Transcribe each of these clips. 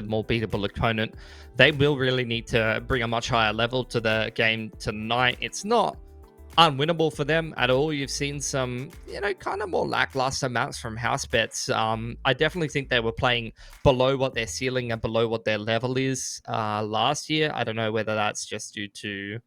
the more beatable opponent. They will really need to bring a much higher level to the game tonight. It's not unwinnable for them at all. You've seen some, kind of more lackluster maps from Housebets. I definitely think they were playing below what their ceiling and below what their level is last year. I don't know whether that's just due to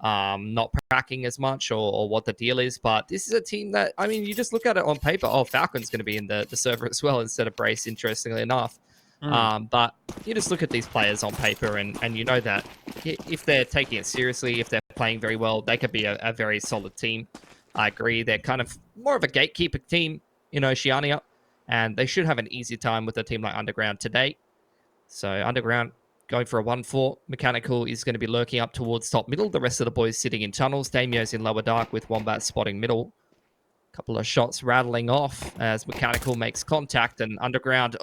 not cracking as much or what the deal is, but this is a team that, you just look at it on paper. Oh, Falcon's going to be in the server as well instead of Brace, interestingly enough. But you just look at these players on paper and you know that if they're taking it seriously, if they're playing very well, they could be a very solid team. I agree. They're kind of more of a gatekeeper team in Oceania, and they should have an easy time with a team like Underground today. So Underground going for a 1-4. Mechanical is going to be lurking up towards top middle. The rest of the boys sitting in tunnels. Damio's in lower dark with Wombat spotting middle. Couple of shots rattling off as Mechanical makes contact, and Underground,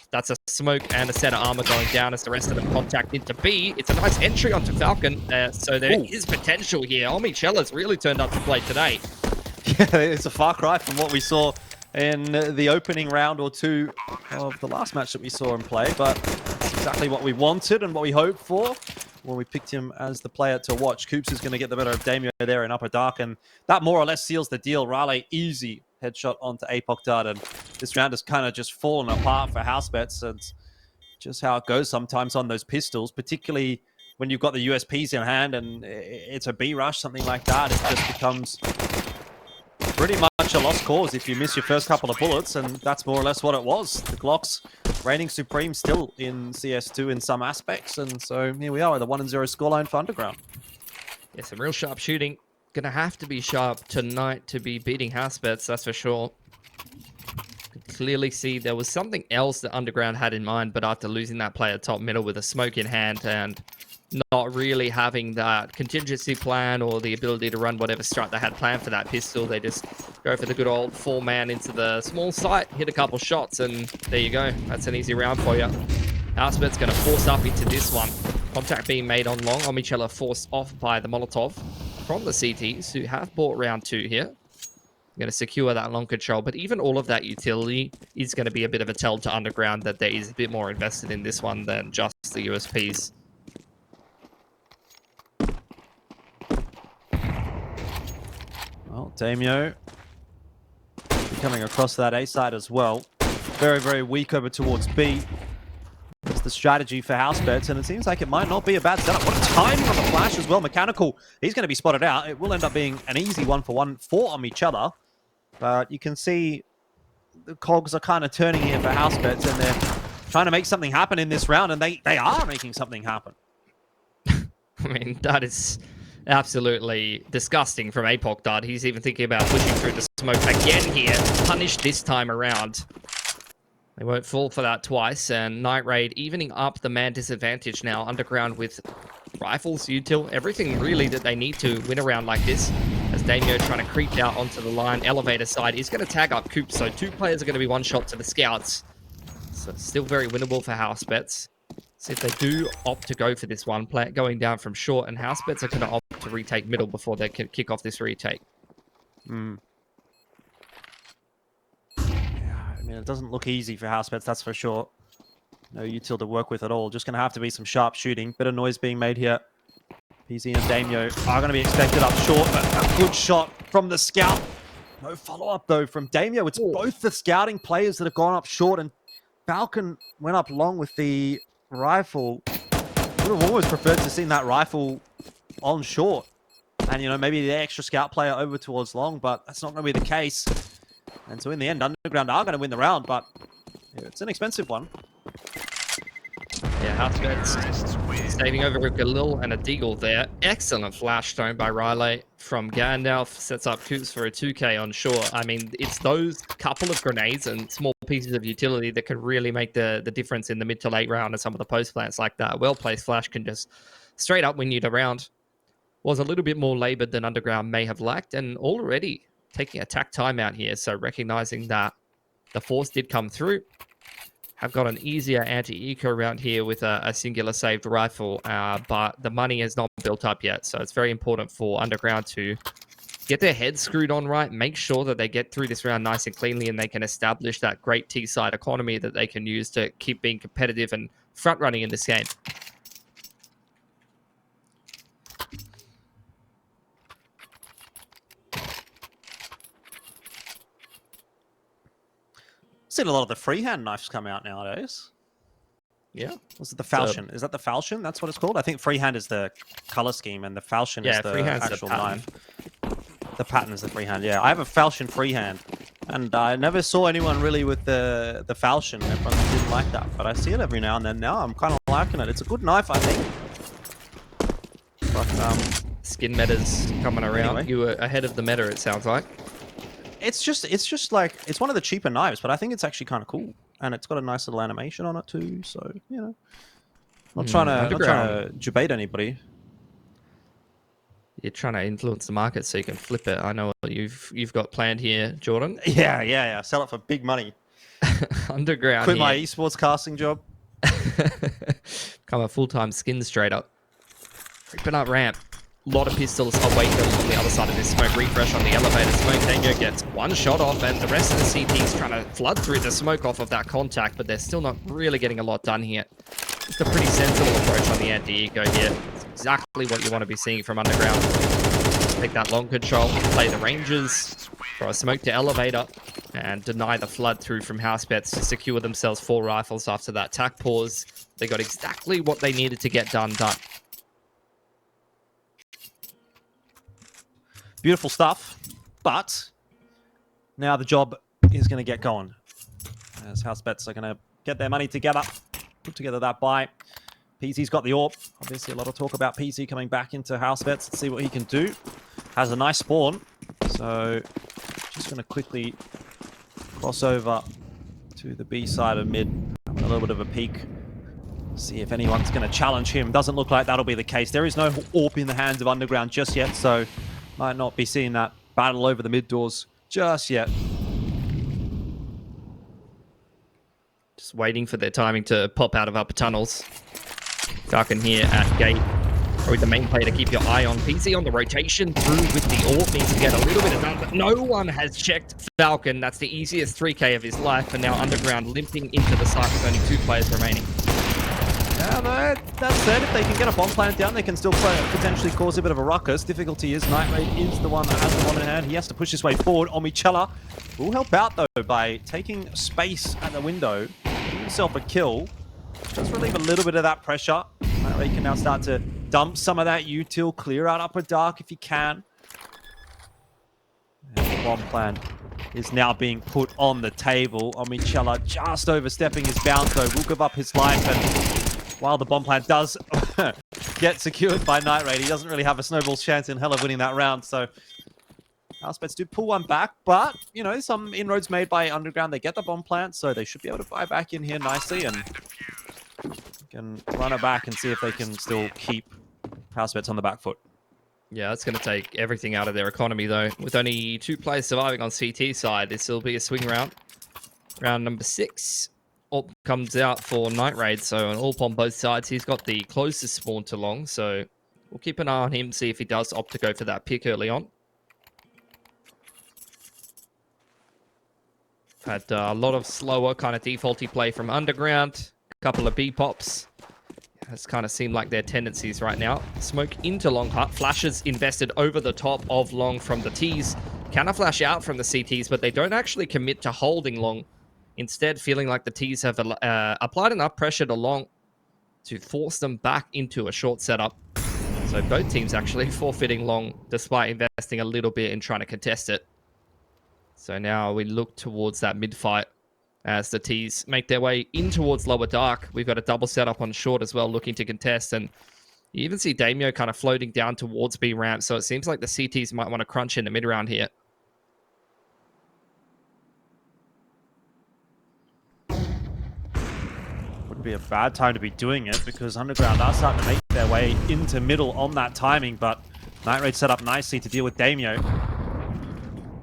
that's a smoke and a set of armor going down as the rest of them contact into B. It's a nice entry onto Falcon, so there is potential here. Omichella's really turned up to play today. Yeah, it's a far cry from what we saw in the opening round or two of the last match that we saw him play, but it's exactly what we wanted and what we hoped for when we picked him as the player to watch. Coops is going to get the better of Damio there in upper dark, and that more or less seals the deal. Raleigh, easy headshot onto Apoc Dart, and this round has kind of just fallen apart for Housebets. It's just how it goes sometimes on those pistols, particularly when you've got the USPs in hand and it's a B rush, something like that. It just becomes pretty much a lost cause if you miss your first couple of bullets, and that's more or less what it was. The Glocks reigning supreme still in CS2 in some aspects, and so here we are with a 1-0 scoreline for Underground. Yeah, some real sharp shooting. Gonna have to be sharp tonight to be beating Housebets, that's for sure. Could clearly see there was something else that Underground had in mind, but after losing that player top middle with a smoke in hand and not really having that contingency plan or the ability to run whatever strat they had planned for that pistol, they just go for the good old 4-man into the small site, hit a couple shots, and there you go. That's an easy round for you. Housebet's going to force up into this one. Contact being made on long. Omichella forced off by the Molotov from the CTs, who have bought round 2 here. Going to secure that long control, but even all of that utility is going to be a bit of a tell to Underground that there is a bit more invested in this one than just the USPs. Well, Damio coming across that A side as well. Very, very weak over towards B. That's the strategy for Housebets, and it seems like it might not be a bad setup. What a timing on the flash as well. Mechanical, he's going to be spotted out. It will end up being an easy 1-for-1 for each other. But you can see the cogs are kind of turning here for Housebets, and they're trying to make something happen in this round, and they are making something happen. I mean, that is absolutely disgusting from Apoc Dart. He's even thinking about pushing through the smoke again here. Punished this time around. They won't fall for that twice, and Night Raid evening up the man disadvantage now. Underground with rifles, util, everything really that they need to win a round like this. As Damio trying to creep out onto the line, elevator side is going to tag up Coop, so 2 players are going to be one shot to the scouts. So still very winnable for Housebets. See if they do opt to go for this one, going down from short, and Housebets are going to opt to retake middle before they can kick off this retake. Yeah, I mean, it doesn't look easy for Housebets, that's for sure. No util to work with at all. Just going to have to be some sharp shooting. Bit of noise being made here. PZ and Damio are going to be expected up short, but a good shot from the scout. No follow-up, though, from Damio. It's both the scouting players that have gone up short, and Falcon went up long with the rifle. Would have always preferred to see that rifle on short. And, maybe the extra scout player over towards long, but that's not going to be the case. And so in the end, Underground are going to win the round, but it's an expensive one. Yeah, Housebets saving over a Galil and a Deagle there. Excellent flash stone by Riley from Gandalf. Sets up Coops for a 2K on shore. I mean, it's those couple of grenades and small pieces of utility that can really make the difference in the mid to late round and some of the post plants like that. Well-placed flash can just straight up win you the round. Was a little bit more labored than Underground may have lacked, and already taking attack timeout here. So recognizing that the force did come through. Have got an easier anti-eco round here with a singular saved rifle, but the money has not built up yet. So it's very important for Underground to get their heads screwed on right, make sure that they get through this round nice and cleanly, and they can establish that great T-side economy that they can use to keep being competitive and front-running in this game. Seen a lot of the freehand knives come out nowadays. Yeah. Was it the falchion? Is that the falchion? That's what it's called? I think freehand is the color scheme and the falchion is the actual knife. The pattern is the freehand, yeah. I have a falchion freehand, and I never saw anyone really with the falchion. Everyone didn't like that, but I see it every now and then now. I'm kind of liking it. It's a good knife, I think. But, skin meta's coming around. Anyway. You were ahead of the meta, it sounds like. It's just like, it's one of the cheaper knives, but I think it's actually kind of cool. And it's got a nice little animation on it too, so, you know. Not trying to debate anybody. You're trying to influence the market so you can flip it. I know what you've got planned here, Jordan. Yeah. Sell it for big money. Underground. Quit my esports casting job. Become a full-time skins trader. Creeping up ramp. A lot of pistols await them on the other side of this smoke. Refresh on the elevator. Smoke Tango gets one shot off, and the rest of the CT's trying to flood through the smoke off of that contact, but they're still not really getting a lot done here. It's a pretty sensible approach on the anti-eco here. It's exactly what you want to be seeing from Underground. Take that long control, play the ranges, throw a smoke to elevator, and deny the flood through from Housebets to secure themselves 4 rifles after that tack pause. They got exactly what they needed to get done. Beautiful stuff, but now the job is going to get going. As Housebets are going to get their money together, put together that buy. PZ's got the AWP. Obviously, a lot of talk about PZ coming back into Housebets to see what he can do. Has a nice spawn, so just going to quickly cross over to the B side of mid, having a little bit of a peek. See if anyone's going to challenge him. Doesn't look like that'll be the case. There is no AWP in the hands of Underground just yet, so might not be seeing that battle over the mid doors just yet. Just waiting for their timing to pop out of upper tunnels. Falcon here at gate. Probably the main play to keep your eye on. PZ on the rotation through with the AWP. Needs to get a little bit of done, but no one has checked Falcon. That's the easiest 3K of his life, and now Underground limping into the site with only 2 players remaining. Yeah, that said, if they can get a bomb plant down, they can still potentially cause a bit of a ruckus. Difficulty is Night Raid is the one that has the bomb in hand. He has to push his way forward. Omichella will help out, though, by taking space at the window, getting himself a kill. Does relieve a little bit of that pressure. Night Raid can now start to dump some of that util, clear out upper dark if he can. And the bomb plant is now being put on the table. Omichella just overstepping his bounds, though, will give up his life, and while the bomb plant does get secured by Night Raid, he doesn't really have a snowball's chance in hell of winning that round. So Housebets do pull one back, but, you know, some inroads made by Underground. They get the bomb plant, so they should be able to buy back in here nicely and can run it back and see if they can still keep Housebets on the back foot. Yeah, that's going to take everything out of their economy, though. With only 2 players surviving on CT side, this will be a swing round. Round number 6. AWP comes out for Night Raid, so an AWP on both sides. He's got the closest spawn to long, so we'll keep an eye on him, see if he does opt to go for that pick early on. Had a lot of slower kind of defaulty play from Underground. A couple of B-pops. It's kind of seemed like their tendencies right now. Smoke into long hut. Flashes invested over the top of long from the Ts. Can a flash out from the CTs, but they don't actually commit to holding long. Instead, feeling like the Ts have applied enough pressure to long to force them back into a short setup. So both teams actually forfeiting long, despite investing a little bit in trying to contest it. So now we look towards that mid-fight as the Ts make their way in towards lower dark. We've got a double setup on short as well, looking to contest. And you even see Damio kind of floating down towards B ramp. So it seems like the CTs might want to crunch in the mid-round here. Wouldn't be a bad time to be doing it because Underground are starting to make their way into middle on that timing, but Night Raid set up nicely to deal with Damio.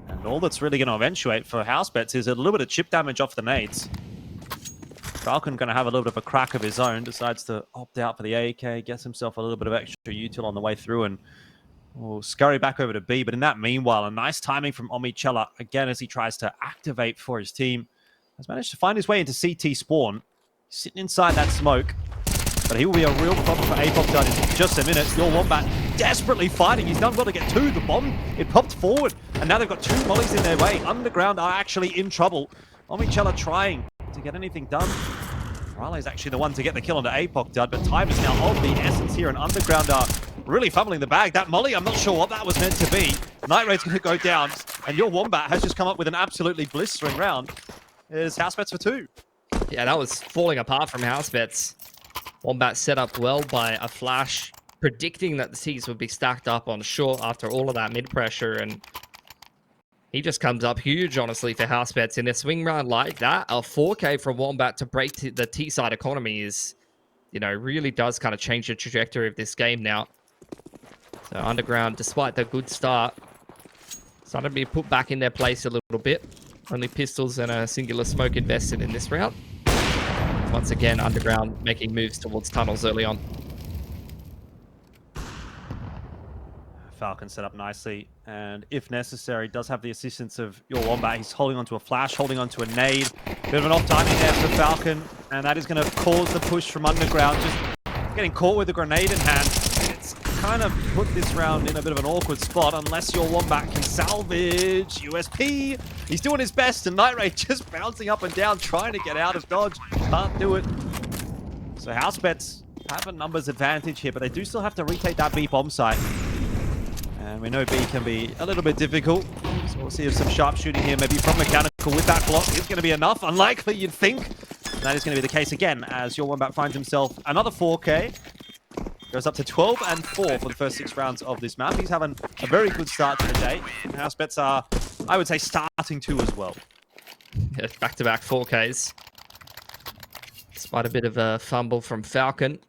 And all that's really going to eventuate for Housebets is a little bit of chip damage off the nades. Falcon going to have a little bit of a crack of his own, decides to opt out for the AK, gets himself a little bit of extra util on the way through, and will scurry back over to B, but in that meanwhile, a nice timing from Omichella, again, as he tries to activate for his team, has managed to find his way into CT spawn, sitting inside that smoke, but he will be a real problem for Apoc Dud in just a minute. Your Wombat desperately fighting. He's done well to get two. The bomb, it popped forward, and now they've got two mollies in their way. Underground are actually in trouble. Omichella trying to get anything done. Riley's actually the one to get the kill onto Apoc Dud, but time is now of the essence here, and Underground are really fumbling the bag. That molly, I'm not sure what that was meant to be. Night Raid's going to go down, and your Wombat has just come up with an absolutely blistering round. Is Housebets for two. Yeah, that was falling apart from Housebets. Wombat set up well by a flash, predicting that the Seas would be stacked up on short after all of that mid pressure, and he just comes up huge, honestly, for Housebets in a swing round like that. A 4K from Wombat to break the T-side economy is, really does kind of change the trajectory of this game now. So Underground, despite the good start, started to be put back in their place a little bit. Only pistols and a singular smoke invested in this round. Once again, Underground making moves towards tunnels early on. Falcon set up nicely, and if necessary, does have the assistance of your Wombat. He's holding onto a flash, holding onto a nade. Bit of an off timing there for Falcon, and that is going to cause the push from Underground. Just getting caught with a grenade in hand. It's kind of put this round in a bit of an awkward spot, unless your Wombat can salvage USP. He's doing his best, and Night Raid just bouncing up and down, trying to get out of dodge. Can't do it. So Housebets have a numbers advantage here, but they do still have to retake that B bomb site. And we know B can be a little bit difficult. So we'll see if some sharpshooting here, maybe from Mechanical with that block, is going to be enough. Unlikely, you'd think. And that is going to be the case again, as your Wombat finds himself another 4K. Goes up to 12 and 4 for the first 6 rounds of this map. He's having a very good start to the day. Housebets are, I would say, starting to as well. Yeah, back-to-back 4Ks. Despite a bit of a fumble from Falcon,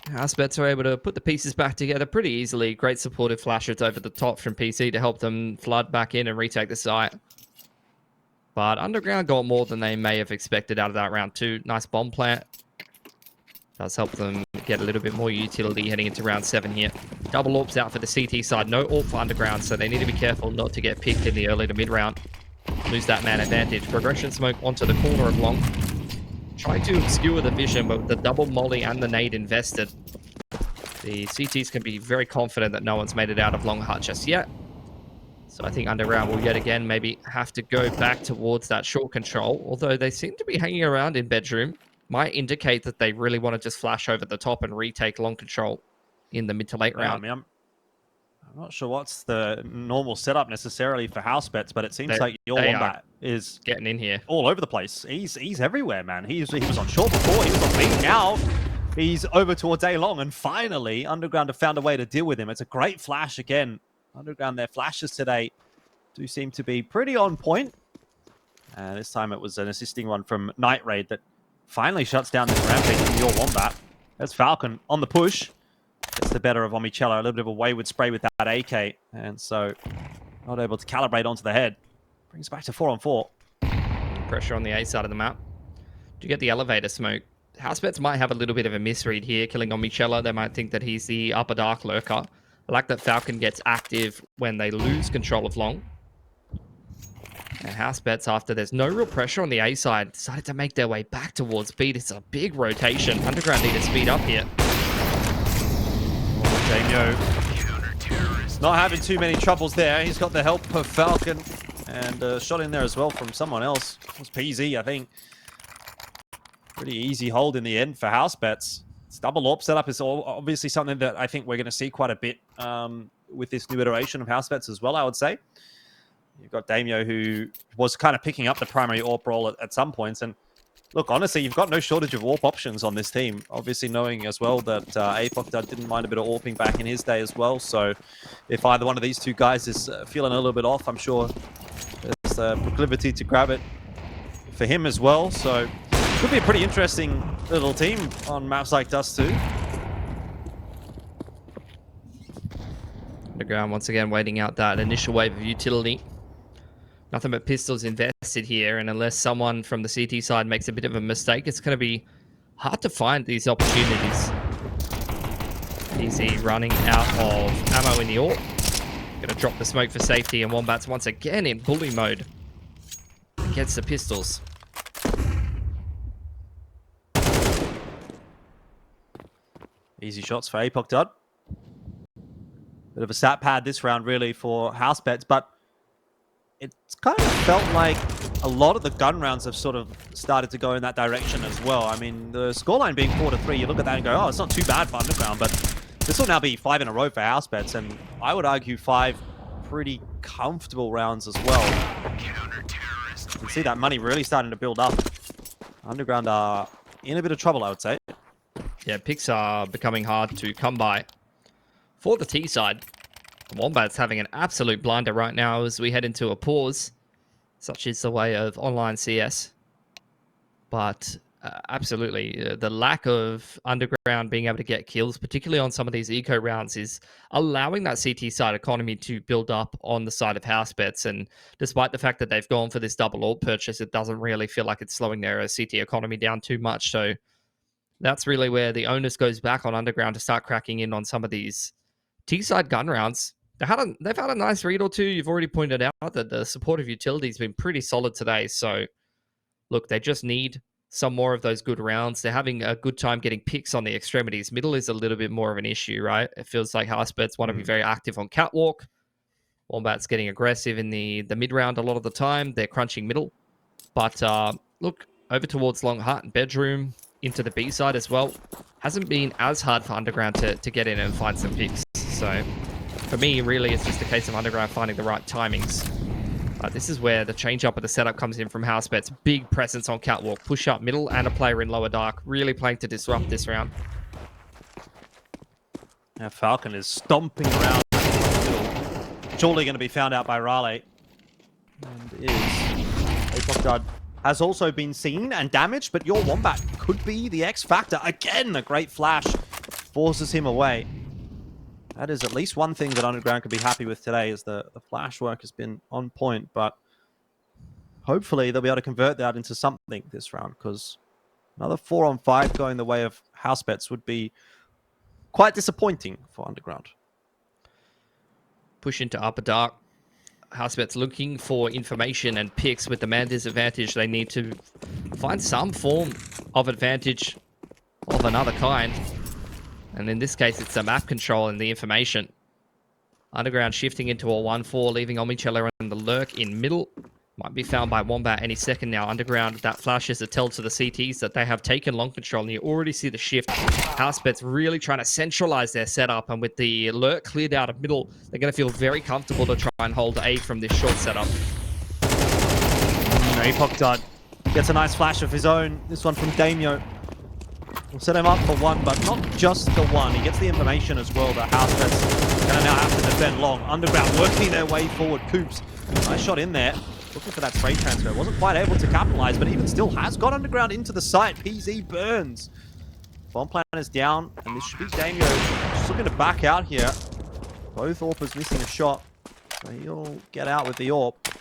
Housebets are able to put the pieces back together pretty easily. Great supportive flashes over the top from PC to help them flood back in and retake the site. But Underground got more than they may have expected out of that round 2. Nice bomb plant. Does help them get a little bit more utility heading into round 7 here. Double AWPs out for the CT side. No AWP for Underground, so they need to be careful not to get picked in the early to mid round. Lose that man advantage. Progression smoke onto the corner of long. Trying to obscure the vision, but with the double molly and the nade invested, the CTs can be very confident that no one's made it out of long hut just yet. So I think Underground will yet again maybe have to go back towards that short control, although they seem to be hanging around in bedroom. Might indicate that they really want to just flash over the top and retake long control in the mid to late round. I mean, I'm not sure what's the normal setup necessarily for Housebets, but it seems like your Wombat is getting in here all over the place. He's everywhere, man. He was on short before, he was on B now. He's over towards A long, and finally, Underground have found a way to deal with him. It's a great flash again. Underground, their flashes today do seem to be pretty on point. And this time it was an assisting one from Night Raid that finally shuts down this rampage from your Wombat. There's Falcon on the push. Gets the better of Omichella. A little bit of a wayward spray with that AK. And so not able to calibrate onto the head. Brings back to 4-on-4. Pressure on the A side of the map. Do you get the elevator smoke? Housebets might have a little bit of a misread here, killing Omichella. They might think that he's the upper dark lurker. I like that Falcon gets active when they lose control of long. And Housebets, after there's no real pressure on the A side, decided to make their way back towards B. It's a big rotation. Underground need to speed up here. Damio not having too many troubles there. He's got the help of Falcon. And a shot in there as well from someone else. It was PZ, I think. Pretty easy hold in the end for Housebets. This double AWP setup is obviously something that I think we're going to see quite a bit with this new iteration of Housebets as well, I would say. You've got Damio, who was kind of picking up the primary AWP role at some points. And look, honestly, you've got no shortage of AWP options on this team. Obviously knowing as well that Apoc didn't mind a bit of AWPing back in his day as well. So if either one of these two guys is feeling a little bit off, I'm sure there's a proclivity to grab it for him as well. So could be a pretty interesting little team on maps like Dust 2. Underground once again waiting out that initial wave of utility. Nothing but pistols invested here, and unless someone from the CT side makes a bit of a mistake, it's going to be hard to find these opportunities. Easy running out of ammo in the AWP. Gonna drop the smoke for safety, and Wombats once again in bully mode against the pistols. Easy shots for Apoc Dud. Bit of a sat pad this round, really, for Housebets, but it's kind of felt like a lot of the gun rounds have sort of started to go in that direction as well. I mean, the scoreline being 4-3, you look at that and go, oh, it's not too bad for Underground, but this will now be 5 in a row for Housebets, and I would argue 5 pretty comfortable rounds as well. You can see that money really starting to build up. Underground are in a bit of trouble, I would say. Yeah, picks are becoming hard to come by. For the T side, the Wombats having an absolute blinder right now as we head into a pause. Such is the way of online CS. But absolutely, the lack of Underground being able to get kills, particularly on some of these eco rounds, is allowing that CT side economy to build up on the side of Housebets. And despite the fact that they've gone for this double AWP purchase, it doesn't really feel like it's slowing their CT economy down too much. So that's really where the onus goes back on Underground to start cracking in on some of these T-side gun rounds. They've had a nice read or two. You've already pointed out that the supportive utility's been pretty solid today. So, look, they just need some more of those good rounds. They're having a good time getting picks on the extremities. Middle is a little bit more of an issue, right? It feels like Housebets want to be very active on catwalk. Wombats getting aggressive in the mid-round a lot of the time. They're crunching middle. But, look, over towards Long Hut and Bedroom, into the B side as well, hasn't been as hard for Underground to get in and find some picks. So for me, really, it's just a case of Underground finding the right timings. This is where the change up of the setup comes in from Housebets. Big presence on catwalk, push up middle, and a player in lower dark, really playing to disrupt this round. Now Falcon is stomping around. Surely going to be found out by Raleigh. And is Apoc Dud has also been seen and damaged, but your Wombat could be the X factor. Again, a great flash forces him away. That is at least one thing that Underground could be happy with today, is the flash work has been on point, but hopefully they'll be able to convert that into something this round, because another 4-on-5 going the way of Housebets would be quite disappointing for Underground. Push into upper dark. Housebets looking for information and picks with the man disadvantage. They need to find some form of advantage of another kind. And in this case, it's the map control and the information. Underground shifting into a 1-4, leaving Omichella and the lurk in middle. Might be found by Wombat any second now. Underground, that flash is a tell to the CTs that they have taken long control, and you already see the shift. Housebets really trying to centralize their setup, and with the alert cleared out of middle, they're going to feel very comfortable to try and hold A from this short setup. Apoc Dud gets a nice flash of his own. This one from Damio. We'll set him up for one, but not just the one. He gets the information as well that Housebets going to now have to defend long. Underground working their way forward. Coops, nice shot in there. Looking for that spray transfer. Wasn't quite able to capitalize, but even still has got Underground into the site. PZ burns. Bomb plan is down, and this should be Damio just looking to back out here. Both AWPers missing a shot, so he'll get out with the AWP.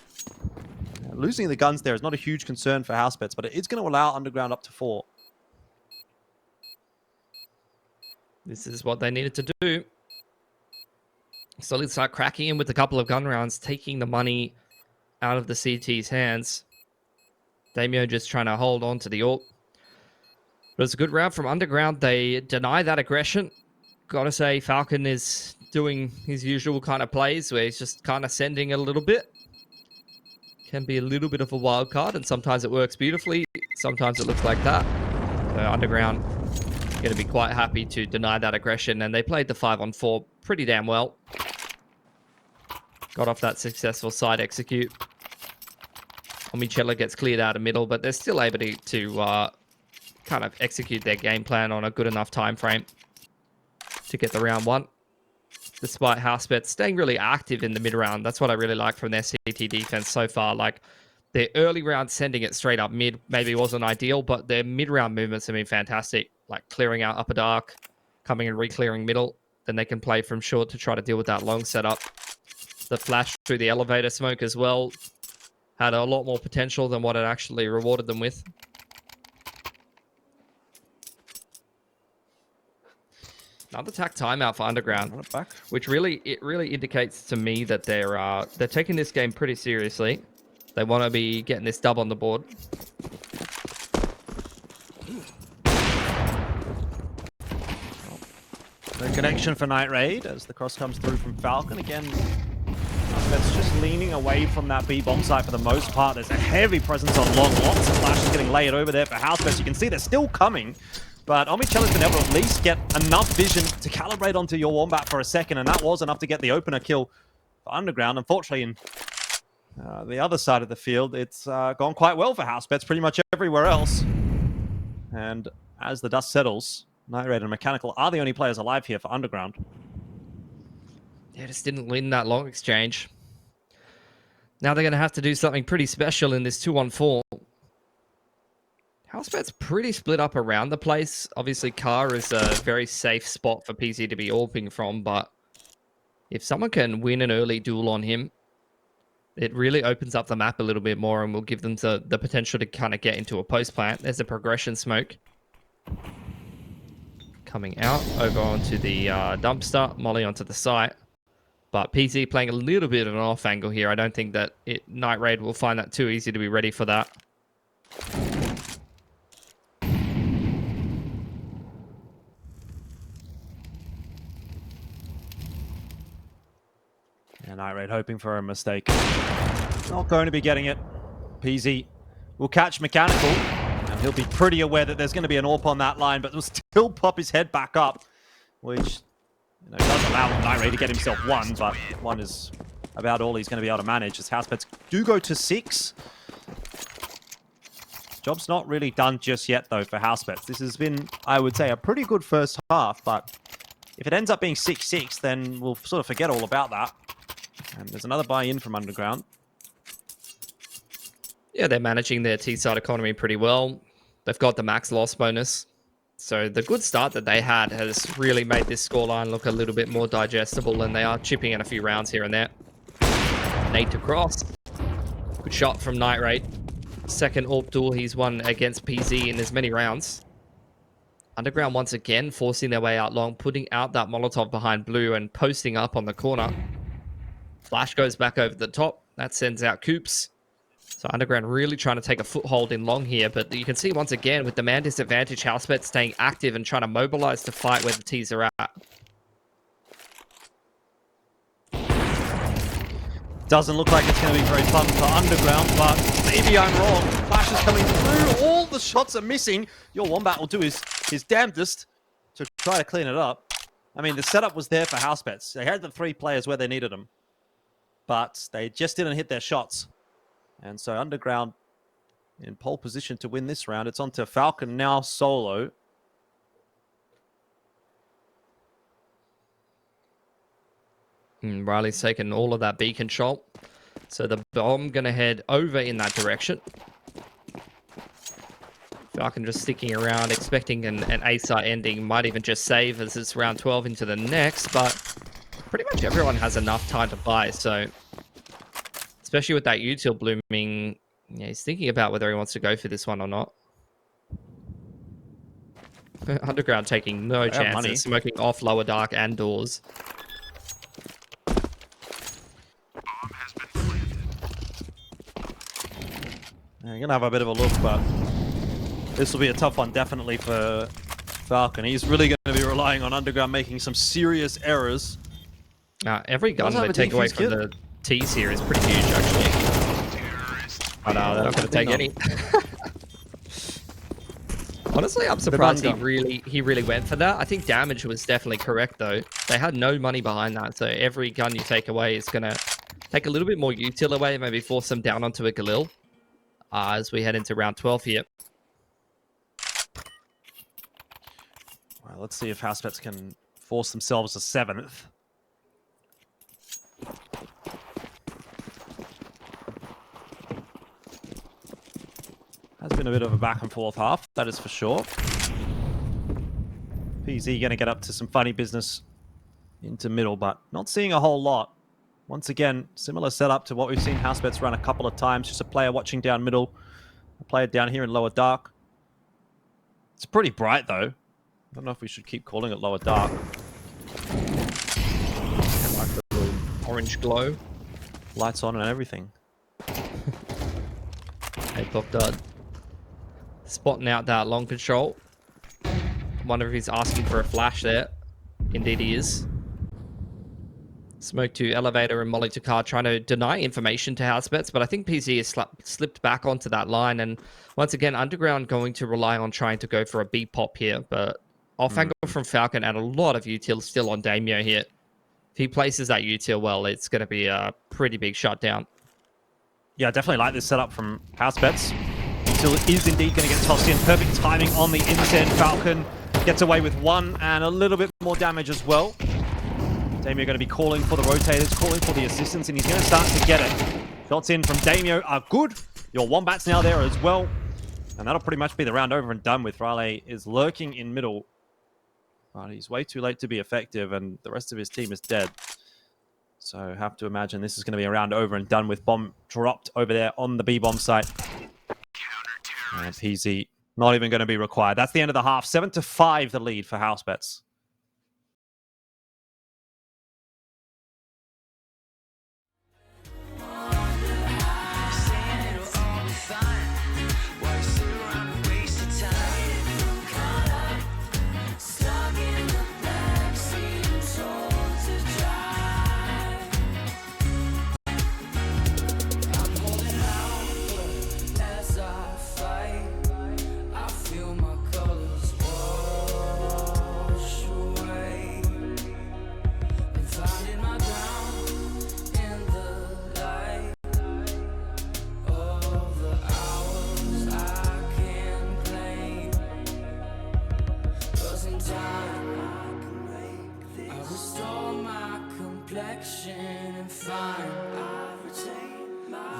Losing the guns there is not a huge concern for Housebets, but it is going to allow Underground up to 4. This is what they needed to do. Solid start cracking in with a couple of gun rounds, taking the money out of the CT's hands. Damio just trying to hold on to the AWP. But it's a good round from Underground. They deny that aggression. Gotta say, Falcon is doing his usual kind of plays where he's just kind of sending a little bit. Can be a little bit of a wild card, and sometimes it works beautifully. Sometimes it looks like that. So Underground going to be quite happy to deny that aggression, and they played the 5-on-4 pretty damn well. Got off that successful side execute. Omichella gets cleared out of middle, but they're still able to kind of execute their game plan on a good enough time frame to get the round 1. Despite Housebets staying really active in the mid-round. That's what I really like from their CT defense so far. Like, their early round sending it straight up mid maybe wasn't ideal, but their mid-round movements have been fantastic. Like clearing out upper dark, coming and re-clearing middle. Then they can play from short to try to deal with that long setup. The flash through the elevator smoke as well had a lot more potential than what it actually rewarded them with. Another attack timeout for Underground, Run it back. which really indicates to me that they're taking this game pretty seriously. They want to be getting this dub on the board. The connection for Night Raid as the cross comes through from Falcon. Again, that's just leaning away from that B bomb site for the most part. There's a heavy presence on long. Lots of flashes getting layered over there for Housebets. You can see they're still coming. But Omicello's been able to at least get enough vision to calibrate onto your Wombat for a second, and that was enough to get the opener kill for Underground. Unfortunately, in the other side of the field, it's gone quite well for Housebets pretty much everywhere else. And as the dust settles, Night Raid and Mechanical are the only players alive here for Underground. Yeah, just didn't win that long exchange. Now they're going to have to do something pretty special in this 2-on-4. Housebet's pretty split up around the place. Obviously, Car is a very safe spot for PC to be AWPing from, but if someone can win an early duel on him, it really opens up the map a little bit more and will give them the potential to kind of get into a post plant. There's a progression smoke coming out over onto the dumpster, Molly onto the site. But PC playing a little bit of an off angle here. I don't think that Night Raid will find that too easy to be ready for that. And Night Raid hoping for a mistake. Not going to be getting it. PZ will catch Mechanical, and he'll be pretty aware that there's going to be an AWP on that line, but will still pop his head back up, which does allow Night Raid to get himself one, but one is about all he's going to be able to manage, as Housebets do go to 6. Job's not really done just yet, though, for Housebets. This has been, I would say, a pretty good first half, but if it ends up being 6-6, then we'll sort of forget all about that. And there's another buy-in from Underground. Yeah, they're managing their T-side economy pretty well. They've got the max loss bonus. So the good start that they had has really made this scoreline look a little bit more digestible, and they are chipping in a few rounds here and there. Nade to cross. Good shot from Night Raid. Second AWP duel he's won against PZ in as many rounds. Underground once again forcing their way out long, putting out that Molotov behind Blue and posting up on the corner. Flash goes back over the top. That sends out Coops. So Underground really trying to take a foothold in long here, but you can see once again with the man disadvantage, Housebets staying active and trying to mobilize to fight where the T's are at. Doesn't look like it's going to be very fun for Underground, but maybe I'm wrong. Flash is coming through. All the shots are missing. Your Wombat will do his damnedest to try to clean it up. I mean, the setup was there for Housebets. They had the 3 players where they needed them, but they just didn't hit their shots. And so Underground in pole position to win this round. It's on to Falcon now solo. Riley's taken all of that B control. So the bomb going to head over in that direction. Falcon just sticking around, expecting an A-site ending. Might even just save as it's round 12 into the next. But pretty much everyone has enough time to buy. So especially with that util blooming, yeah, he's thinking about whether he wants to go for this one or not. Underground taking no chances, money. smoking off lower dark and doors. You're going to have a bit of a look, but this will be a tough one definitely for Falcon. He's really going to be relying on Underground making some serious errors. Every gun they take away from the T's here is pretty huge, actually. But they're not going to take any. Honestly, I'm surprised he really went for that. I think damage was definitely correct, though. They had no money behind that, so every gun you take away is going to take a little bit more util away, maybe force them down onto a Galil as we head into round 12 here. Well, let's see if Housebets can force themselves a 7th. Has been a bit of a back and forth half, that is for sure. PZ going to get up to some funny business into middle, but not seeing a whole lot. Once again, similar setup to what we've seen Housebets run a couple of times. Just a player watching down middle, a player down here in lower dark. It's pretty bright, though. I don't know if we should keep calling it lower dark. orange glow. Lights on and everything. Hey, Pop Dud. Spotting out that long control. Wonder if he's asking for a flash there. Indeed he is. Smoke to elevator and molly to car, trying to deny information to Housebets, but I think PZ has slipped back onto that line, and once again, Underground going to rely on trying to go for a B pop here, but off angle from Falcon and a lot of util still on Damio here. If he places that util well, it's going to be a pretty big shutdown. Yeah, I definitely like this setup from Housebets. Util is indeed going to get tossed in. Perfect timing on the insend. Falcon gets away with one and a little bit more damage as well. Damio going to be calling for the rotators, calling for the assistance, and he's going to start to get it. Shots in from Damio are good. Your Wombats now there as well. And that'll pretty much be the round over and done with. Raleigh is lurking in middle. But he's way too late to be effective, and the rest of his team is dead. So I have to imagine this is going to be a round over and done with. Bomb dropped over there on the B-bomb site. And PZ not even going to be required. That's the end of the half. 7-5 the lead for Housebets. And find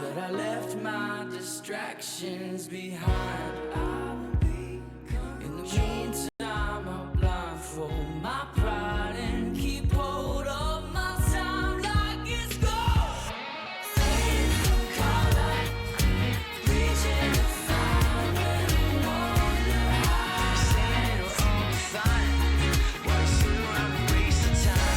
that I left my distractions behind. In the meantime, I'll blindfold my pride and keep hold of my time like it's gold. Reaching to find and wonder how I stand or find. Why sit around and waste the time?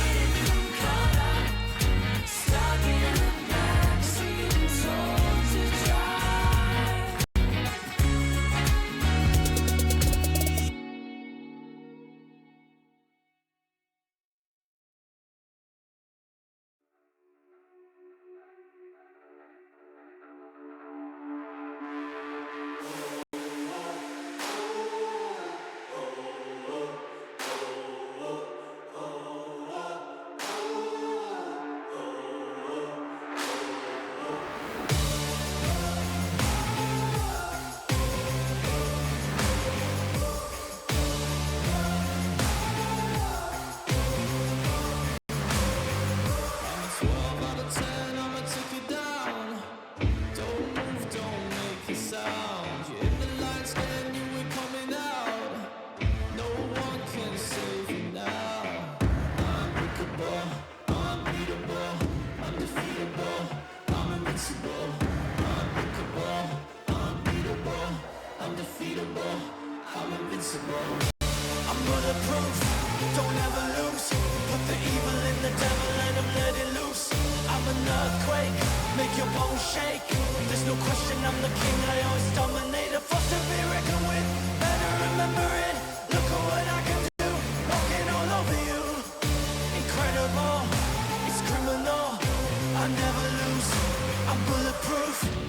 I'm bulletproof, don't ever lose. Put the evil in the devil and I'm letting loose. I'm an earthquake, make your bones shake. There's no question I'm the king, I always dominate. A force to be reckoned with, better remember it. Look at what I can do, walking all over you. Incredible, it's criminal. I never lose, I'm bulletproof.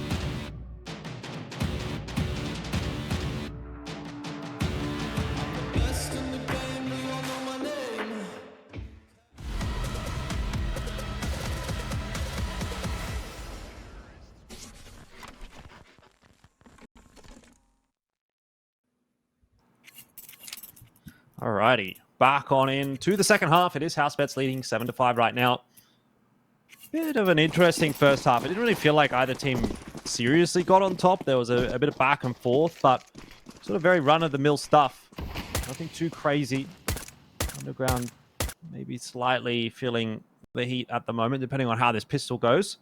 Alrighty, back on into the second half. It is Housebets leading 7-5 right now. Bit of an interesting first half. It didn't really feel like either team seriously got on top. There was a bit of back and forth, but sort of very run-of-the-mill stuff. Nothing too crazy. Underground maybe slightly feeling the heat at the moment, depending on how this pistol goes.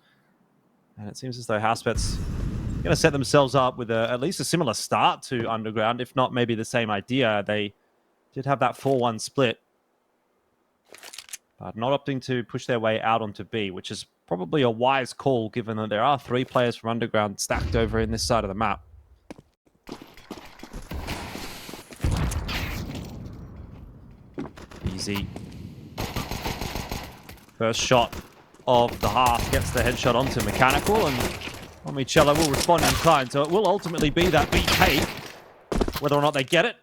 And it seems as though Housebets are going to set themselves up with at least a similar start to Underground, if not maybe the same idea. They did have that 4-1 split. not opting to push their way out onto B, which is probably a wise call given that there are 3 players from Underground stacked over in this side of the map. Easy. First shot of the half gets the headshot onto Mechanical, and Omichella will respond in kind, so it will ultimately be that BK. Whether or not they get it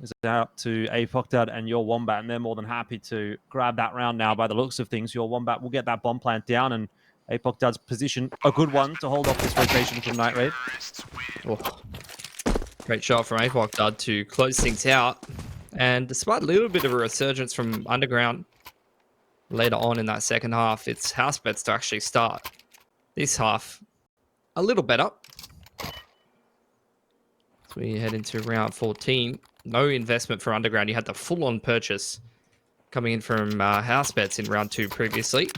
is out to Apoctad and Your Wombat, and they're more than happy to grab that round now by the looks of things. Your Wombat will get that bomb plant down, and Apoctad's position a good one to hold off this rotation from Night Raid. Oh. Great shot from Apoctad to close things out. And despite a little bit of a resurgence from Underground later on in that second half, it's Housebets to actually start this half a little better. So we head into round 14. No investment for Underground. You had the full-on purchase coming in from Housebets in round 2 previously.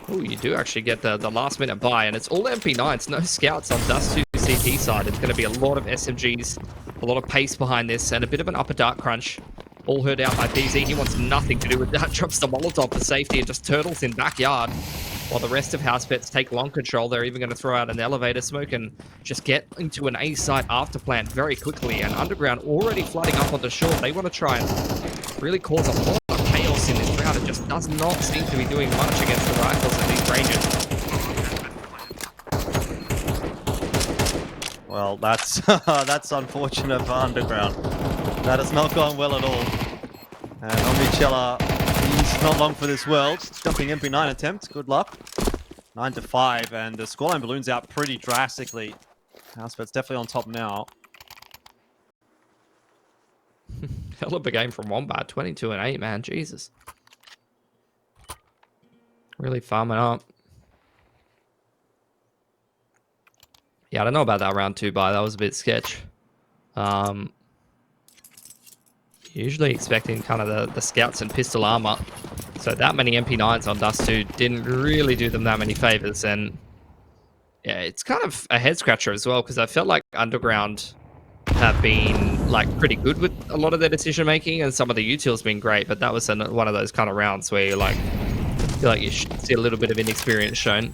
Oh, you do actually get the last-minute buy, and it's all MP9s, no scouts on Dust2 CT side. It's going to be a lot of SMGs, a lot of pace behind this, and a bit of an upper dark crunch. All heard out by PZ. He wants nothing to do with that. Drops the Molotov for safety and just turtles in backyard. While the rest of Housebets take long control, they're even going to throw out an elevator smoke and just get into an A site after plant very quickly. And Underground already flooding up on the shore. They want to try and really cause a lot of chaos in this round. It just does not seem to be doing much against the rifles at these ranges. Well, that's unfortunate for Underground. That has not gone well at all. And Omichella, he's not long for this world. Jumping MP9 attempt, good luck. 9-5, and the scoreline balloons out pretty drastically. Housebets definitely on top now. Hell of a game from Wombat, 22-8, man, Jesus. Really farming up. Yeah, I don't know about that round 2 buy. That was a bit sketch. Usually expecting kind of the scouts and pistol armor. So that many MP9s on Dust2 didn't really do them that many favors. And yeah, it's kind of a head scratcher as well, because I felt like Underground have been like pretty good with a lot of their decision making, and some of the utils been great. But that was one of those kind of rounds where you like feel like you should see a little bit of inexperience shown.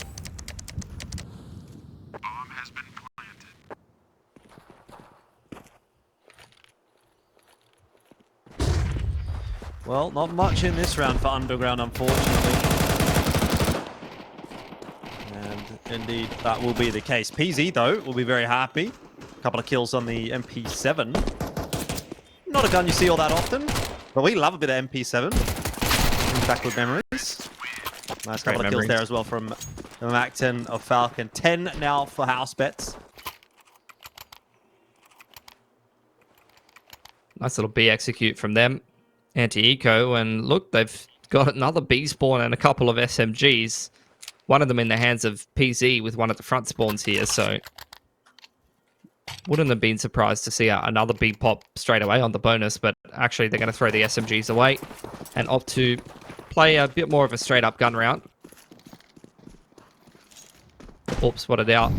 Well, not much in this round for Underground, unfortunately. And indeed, that will be the case. PZ, though, will be very happy. A couple of kills on the MP7. Not a gun you see all that often, but we love a bit of MP7. Brings back good memories. Nice couple of kills there as well from the Mac-10 of Falcon. 10 now for Housebets. Nice little B execute from them. Anti-eco, and look, they've got another B spawn and a couple of SMGs. One of them in the hands of PZ with one of the front spawns here, so wouldn't have been surprised to see another B pop straight away on the bonus, but actually they're going to throw the SMGs away and opt to play a bit more of a straight up gun round. Oops, spotted out.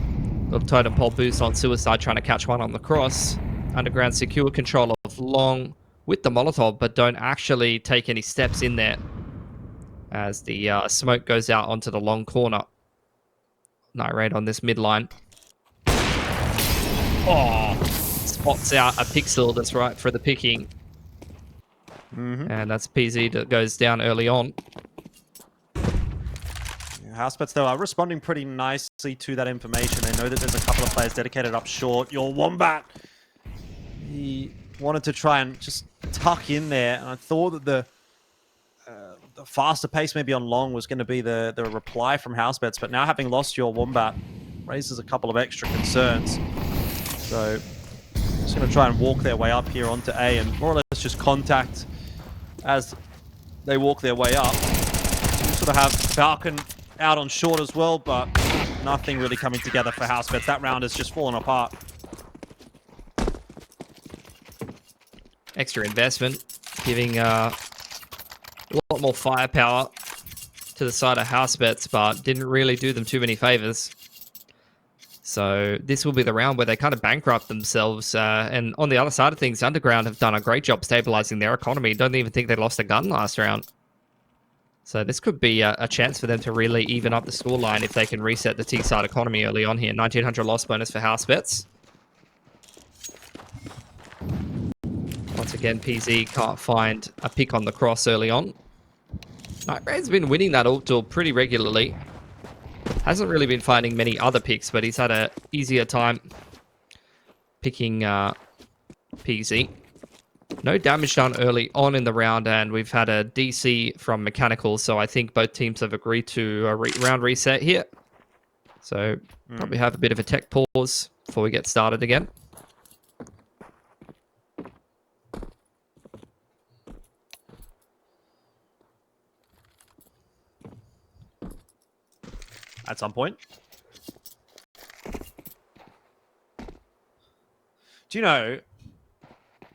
Little totem pole boost on Suicide, trying to catch one on the cross. Underground secure control of long with the Molotov, but don't actually take any steps in there as the smoke goes out onto the long corner. Night Raid on this midline. Oh, spots out a pixel that's right for the picking. And that's PZ that goes down early on. Housebets, though, are responding pretty nicely to that information. They know that there's a couple of players dedicated up short. Your Wombat, he wanted to try and just tuck in there, and I thought that the faster pace maybe on long was going to be the reply from Housebets, but now having lost Your Wombat raises a couple of extra concerns. So just going to try and walk their way up here onto A and more or less just contact as they walk their way up. So we sort of have Falcon out on short as well, but nothing really coming together for Housebets. That round has just fallen apart. Extra investment, giving a lot more firepower to the side of Housebets, but didn't really do them too many favors. So this will be the round where they kind of bankrupt themselves. And on the other side of things, Underground have done a great job stabilizing their economy. Don't even think they lost a gun last round. So this could be a chance for them to really even up the scoreline if they can reset the T-side economy early on here. 1900 loss bonus for Housebets. Once again, PZ can't find a pick on the cross early on. Nightbrain's been winning that ult duel pretty regularly. Hasn't really been finding many other picks, but he's had an easier time picking PZ. No damage done early on in the round, and we've had a DC from Mechanical, so I think both teams have agreed to a round reset here. So probably have a bit of a tech pause before we get started again. At some point. Do you know,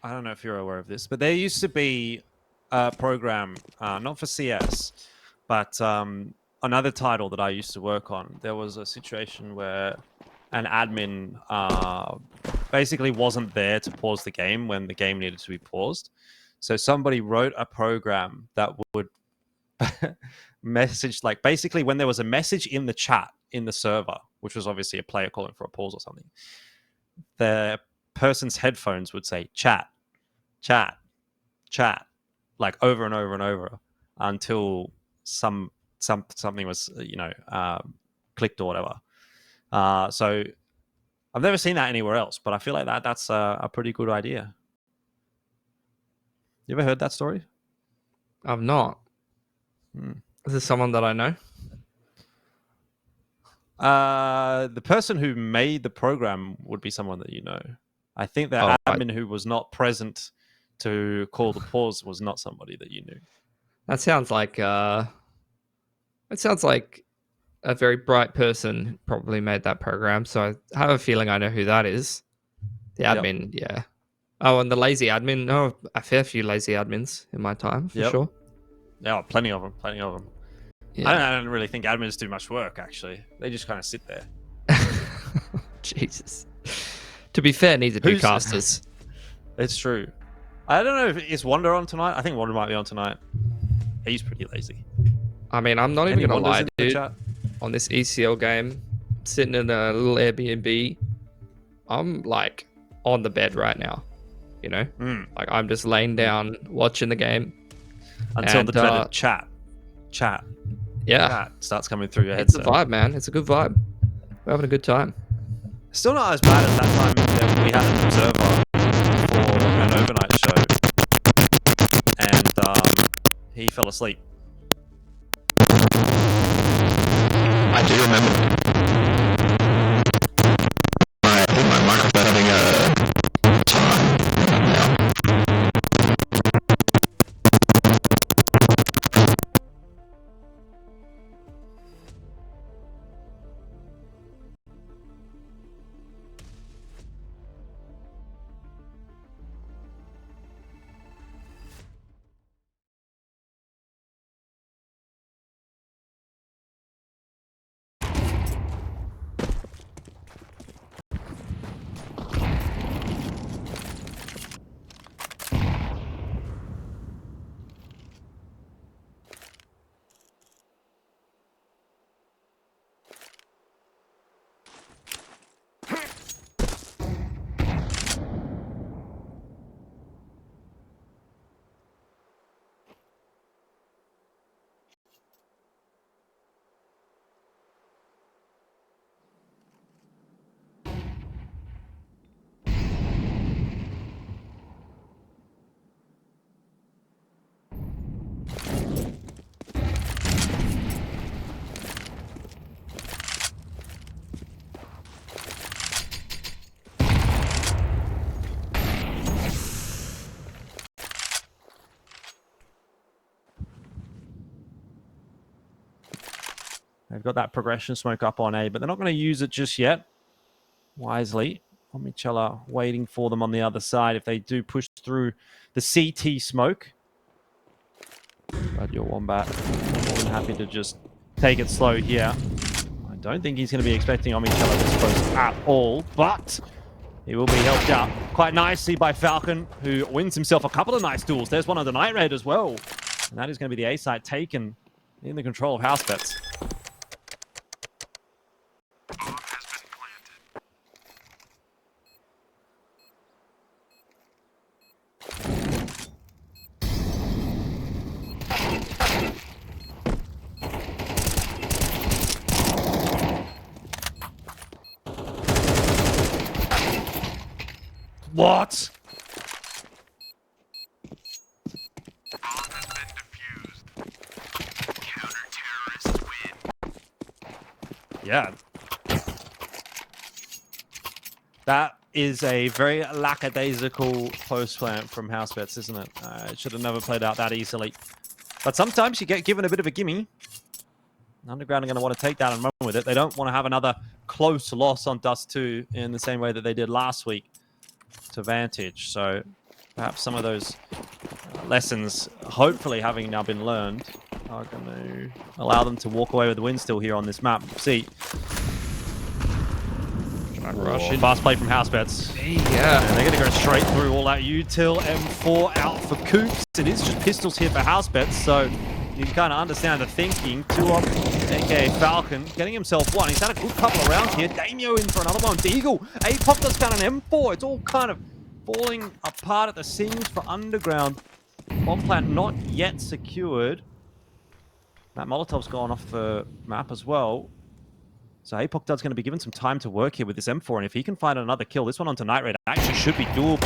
I don't know if you're aware of this, but there used to be a program, not for CS, but another title that I used to work on. There was a situation where an admin basically wasn't there to pause the game when the game needed to be paused. So somebody wrote a program that would message, like basically when there was a message in the chat in the server, which was obviously a player calling for a pause or something, the person's headphones would say chat, chat, chat, like over and over and over until something was clicked or whatever. So I've never seen that anywhere else, but I feel like that's a pretty good idea. You ever heard that story? I've not. Is this someone that I know? The person who made the program would be someone that you know. I think the admin who was not present to call the pause was not somebody that you knew. That sounds like a very bright person probably made that program. So I have a feeling I know who that is. The admin, yeah. Oh, and the lazy admin. Oh, a fair few lazy admins in my time, for sure. Yeah, plenty of them. Yeah. I don't really think admins do much work, actually. They just kind of sit there. Jesus. To be fair, neither do casters. It's true. I don't know if is Wonder on tonight. I think Wonder might be on tonight. He's pretty lazy. I mean, I'm not even going to lie, dude. On this ECL game, sitting in a little Airbnb, I'm like on the bed right now. You know? Like I'm just laying down, watching the game. Until the dreaded chat. Yeah. Chat starts coming through your headset. It's a vibe, man. It's a good vibe. We're having a good time. Still not as bad as that time that we had an observer for an overnight show. And he fell asleep. I do remember. I think my microphone having a time now. They've got that progression smoke up on A, but they're not going to use it just yet. Wisely. Omicella waiting for them on the other side if they do push through the CT smoke. But your Wombat more than happy to just take it slow here. Don't think he's going to be expecting Omicello this close at all, but he will be helped out quite nicely by Falcon, who wins himself a couple of nice duels. There's one on the Night Raid as well. And that is going to be the A site taken in the control of Housebets. What? Yeah. That is a very lackadaisical post plant from Housebets, isn't it? It should have never played out that easily. But sometimes you get given a bit of a gimme. Underground are going to want to take that and run with it. They don't want to have another close loss on Dust2 in the same way that they did last week to Vantage. So perhaps some of those lessons, hopefully having now been learned, are going to allow them to walk away with the win still here on this map. See. Fast play from Housebets. Yeah. And they're going to go straight through all that util. M4 out for Coops. It is just pistols here for Housebets, so you can kind of understand the thinking. 2 up, aka Falcon, getting himself one. He's had a good couple of rounds here. Damio in for another one. Deagle. Apoc does found an M4. It's all kind of falling apart at the seams for Underground. Bomb plant not yet secured. That Molotov's gone off the map as well. So Apoc Dud's going to be given some time to work here with this M4, and if he can find another kill, this one onto Night Raid actually should be doable.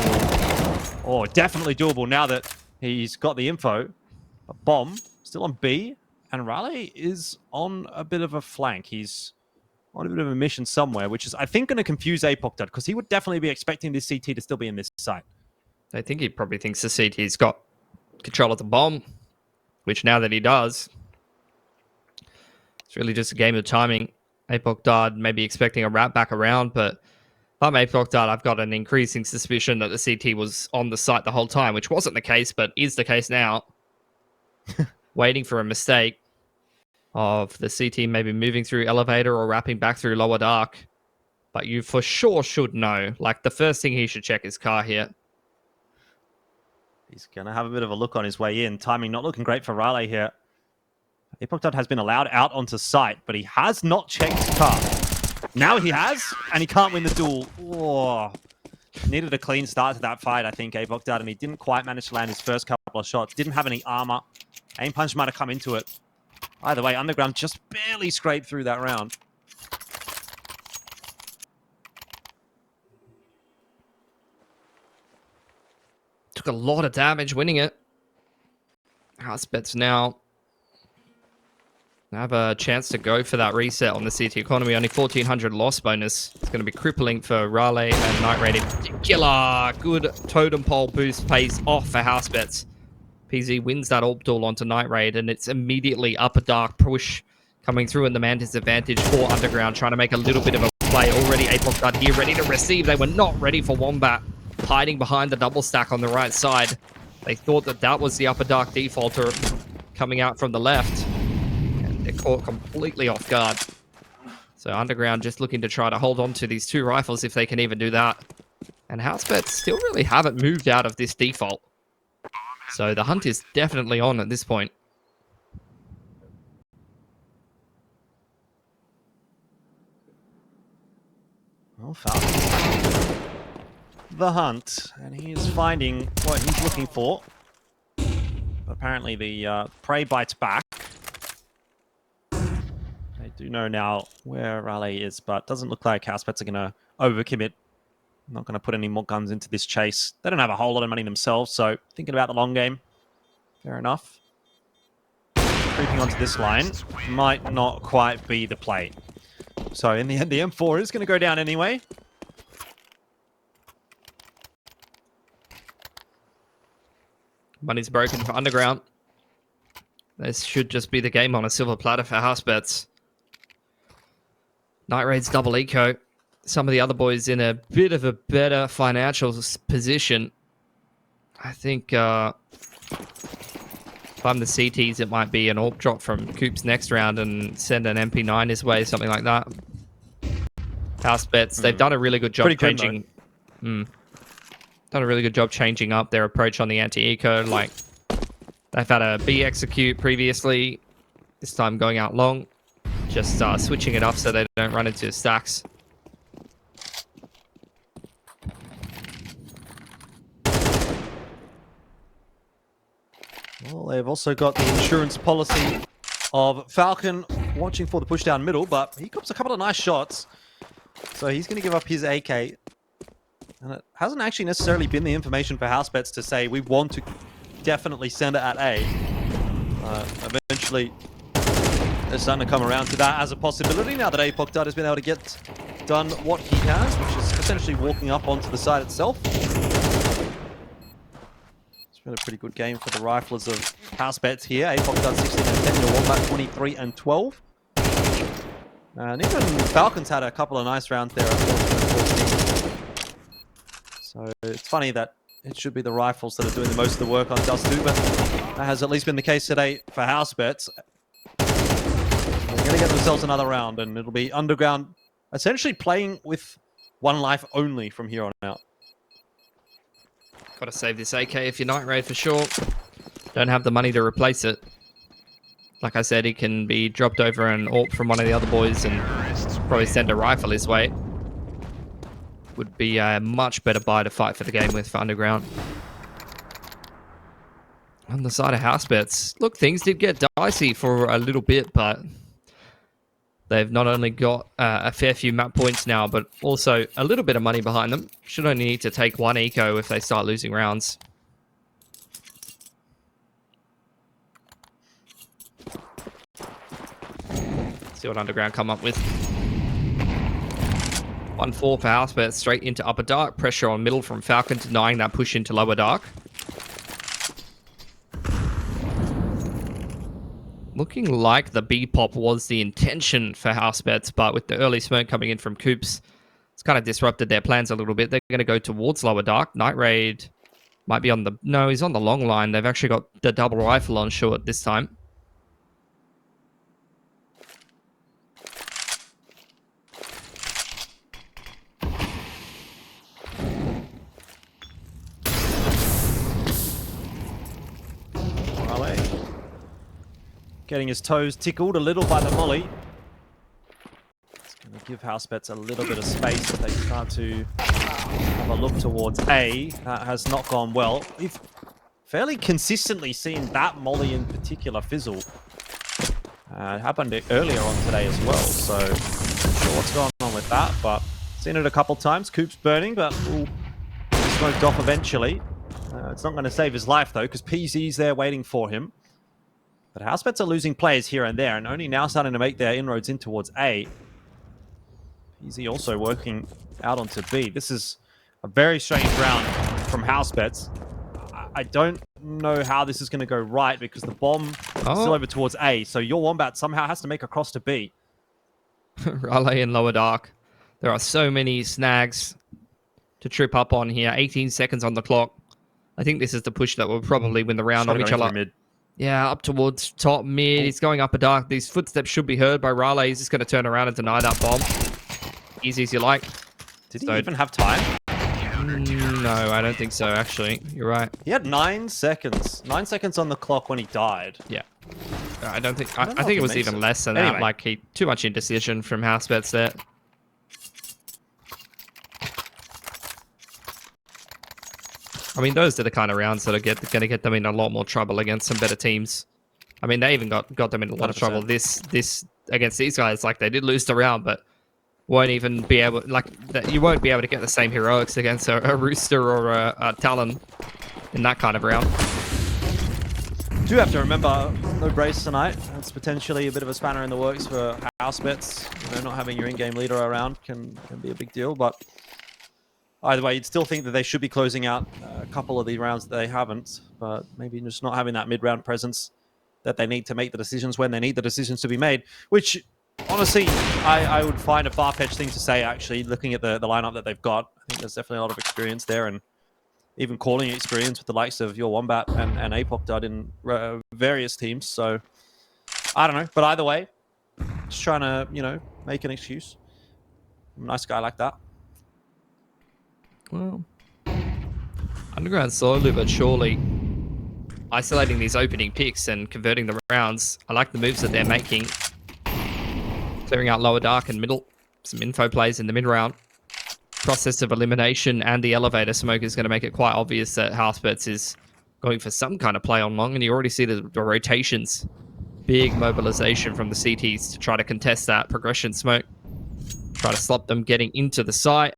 Oh, definitely doable now that he's got the info. But Bomb still on B, and Raleigh is on a bit of a flank. He's on a bit of a mission somewhere, which is, I think, going to confuse Apoc Dud, because he would definitely be expecting this CT to still be in this site. I think he probably thinks the CT's got control of the bomb, which now that he does, it's really just a game of timing. Apoc Dud may be expecting a wrap back around, but if I'm Apoc Dud, I've got an increasing suspicion that the CT was on the site the whole time, which wasn't the case, but is the case now. Waiting for a mistake of the CT maybe moving through elevator or wrapping back through lower dark. But you for sure should know. Like, the first thing he should check is car here. He's going to have a bit of a look on his way in. Timing not looking great for Raleigh here. Apoc Dud has been allowed out onto site, but he has not checked car. Now he has, and he can't win the duel. Oh, needed a clean start to that fight, I think, Apoc Dud, and he didn't quite manage to land his first couple of shots. Didn't have any armor. Aim punch might have come into it. Either way, Underground just barely scraped through that round. Took a lot of damage winning it. Housebets now have a chance to go for that reset on the CT economy. Only 1,400 loss bonus. It's going to be crippling for Raleigh and Night Raid in particular. Good totem pole boost pays off for Housebets. PZ wins that AWP duel onto Night Raid, and it's immediately upper dark push coming through in the man disadvantage for Underground, trying to make a little bit of a play. Already Apoc Dud here, ready to receive. They were not ready for Wombat, hiding behind the double stack on the right side. They thought that that was the upper dark defaulter coming out from the left. They're caught completely off guard. So Underground just looking to try to hold on to these 2 rifles if they can even do that. And Housebets still really haven't moved out of this default. So the hunt is definitely on at this point. Well, Falcon. The hunt, and he is finding what he's looking for. But apparently the prey bites back. They do know now where Raleigh is, but doesn't look like Housebets are going to overcommit. Not going to put any more guns into this chase. They don't have a whole lot of money themselves, so thinking about the long game. Fair enough. Creeping onto this line might not quite be the play. So in the end, the M4 is going to go down anyway. Money's broken for Underground. This should just be the game on a silver platter for Housebets. Night Raid's double eco. Some of the other boys in a bit of a better financial position. I think If I'm the CTs, it might be an AWP drop from Coop's next round and send an MP9 his way, something like that. Housebets, they've done a really good job changing. Done a really good job changing up their approach on the anti-eco. Like, they've had a B execute previously. This time going out long. Just switching it up so they don't run into stacks. Well, they've also got the insurance policy of Falcon watching for the push down middle, but he cops a couple of nice shots. So he's going to give up his AK. And it hasn't actually necessarily been the information for Housebets to say we want to definitely send it at A. Eventually, they're starting to come around to that as a possibility now that Apoc Dud has been able to get done what he has, which is essentially walking up onto the side itself. It's been a pretty good game for the riflers of Housebets here. Apoc Dud 16 and 10, your Wombat 23 and 12. And even Falcons had a couple of nice rounds there at 14. So it's funny that it should be the rifles that are doing the most of the work on Dust2, but that has at least been the case today for Housebets. They're going to get themselves another round, and it'll be Underground essentially playing with one life only from here on out. Got to save this AK if you're Night Raid for sure. Don't have the money to replace it. Like I said, he can be dropped over an AWP from one of the other boys and probably send a rifle his way. Would be a much better buy to fight for the game with for Underground. On the side of Housebets, look, things did get dicey for a little bit, but they've not only got a fair few map points now, but also a little bit of money behind them. Should only need to take one eco if they start losing rounds. See what Underground come up with. 1-4 for Housebets, straight into upper dark. Pressure on middle from Falcon, denying that push into lower dark. Looking like the B-pop was the intention for Housebets, but with the early smoke coming in from Coops, it's kind of disrupted their plans a little bit. They're going to go towards lower dark. Night Raid might be on the... No, he's on the long line. They've actually got the double rifle on short this time. Getting his toes tickled a little by the molly. It's going to give Housebets a little bit of space if they start to have a look towards A. That has not gone well. We've fairly consistently seen that molly in particular fizzle. It happened earlier on today as well, so not sure what's going on with that, but seen it a couple times. Coop's burning, but smoked off eventually. It's not going to save his life though, because PZ's there waiting for him. But Housebets are losing players here and there, and only now starting to make their inroads in towards A. PZ also working out onto B. This is a very strange round from Housebets. I don't know how this is going to go right, because the bomb is still over towards A, so your Wombat somehow has to make a cross to B. Raleigh in lower dark. There are so many snags to trip up on here. 18 seconds on the clock. I think this is the push that will probably win the round on each other. Mid. Yeah, up towards top mid. He's going upper dark. These footsteps should be heard by Raleigh. He's just going to turn around and deny that bomb. Easy as you like. Did he even have time? No, I don't think so, actually. You're right. He had 9 seconds. 9 seconds on the clock when he died. Yeah. I don't think... I think it was even less than that. Like, too much indecision from Housebets there. I mean, those are the kind of rounds that are going to get them in a lot more trouble against some better teams. I mean, they even got them in a lot of trouble this against these guys. Like, they did lose the round, but won't even be able... Like, you won't be able to get the same heroics against a Rooster or a Talon in that kind of round. Do have to remember, no brace tonight. That's potentially a bit of a spanner in the works for Housebets. You know, not having your in-game leader around can be a big deal, but... Either way, you'd still think that they should be closing out a couple of the rounds that they haven't, but maybe just not having that mid-round presence that they need to make the decisions when they need the decisions to be made, which, honestly, I would find a far-fetched thing to say, actually, looking at the lineup that they've got. I think there's definitely a lot of experience there, and even calling experience with the likes of your Wombat and Apoc Dud in various teams. So I don't know. But either way, just trying to, you know, make an excuse. Nice guy like that. Well, Underground slowly but surely isolating these opening picks and converting the rounds. I like the moves that they're making. Clearing out lower dark and middle. Some info plays in the mid round. Process of elimination and the elevator smoke is going to make it quite obvious that Housebets is going for some kind of play on long, and you already see the rotations. Big mobilization from the CTs to try to contest that progression smoke. Try to stop them getting into the site.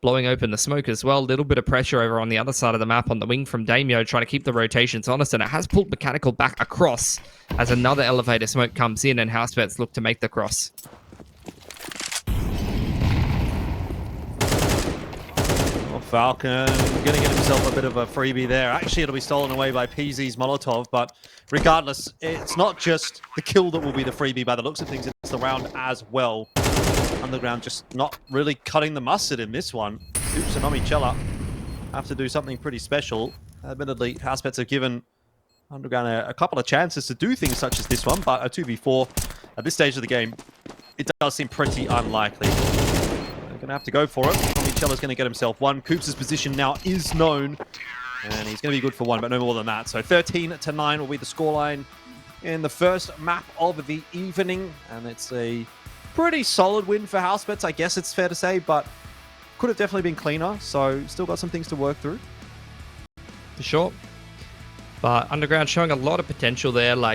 Blowing open the smoke as well. A little bit of pressure over on the other side of the map on the wing from Damio, trying to keep the rotations honest, and it has pulled Mechanical back across as another elevator smoke comes in and Housebets look to make the cross. Well, Falcon going to get himself a bit of a freebie there. Actually, it'll be stolen away by PZ's Molotov, but regardless, it's not just the kill that will be the freebie by the looks of things, it's the round as well. Underground just not really cutting the mustard in this one. Oops, and Omichella have to do something pretty special. Admittedly, Housebets have given Underground a couple of chances to do things such as this one, but a 2v4 at this stage of the game, it does seem pretty unlikely. They're going to have to go for it. Omichella's going to get himself one. Coops' position now is known, and he's going to be good for one, but no more than that. So 13-9 will be the scoreline in the first map of the evening, and it's a pretty solid win for Housebets, I guess it's fair to say, but could have definitely been cleaner, so still got some things to work through. For sure. But Underground showing a lot of potential there. Like,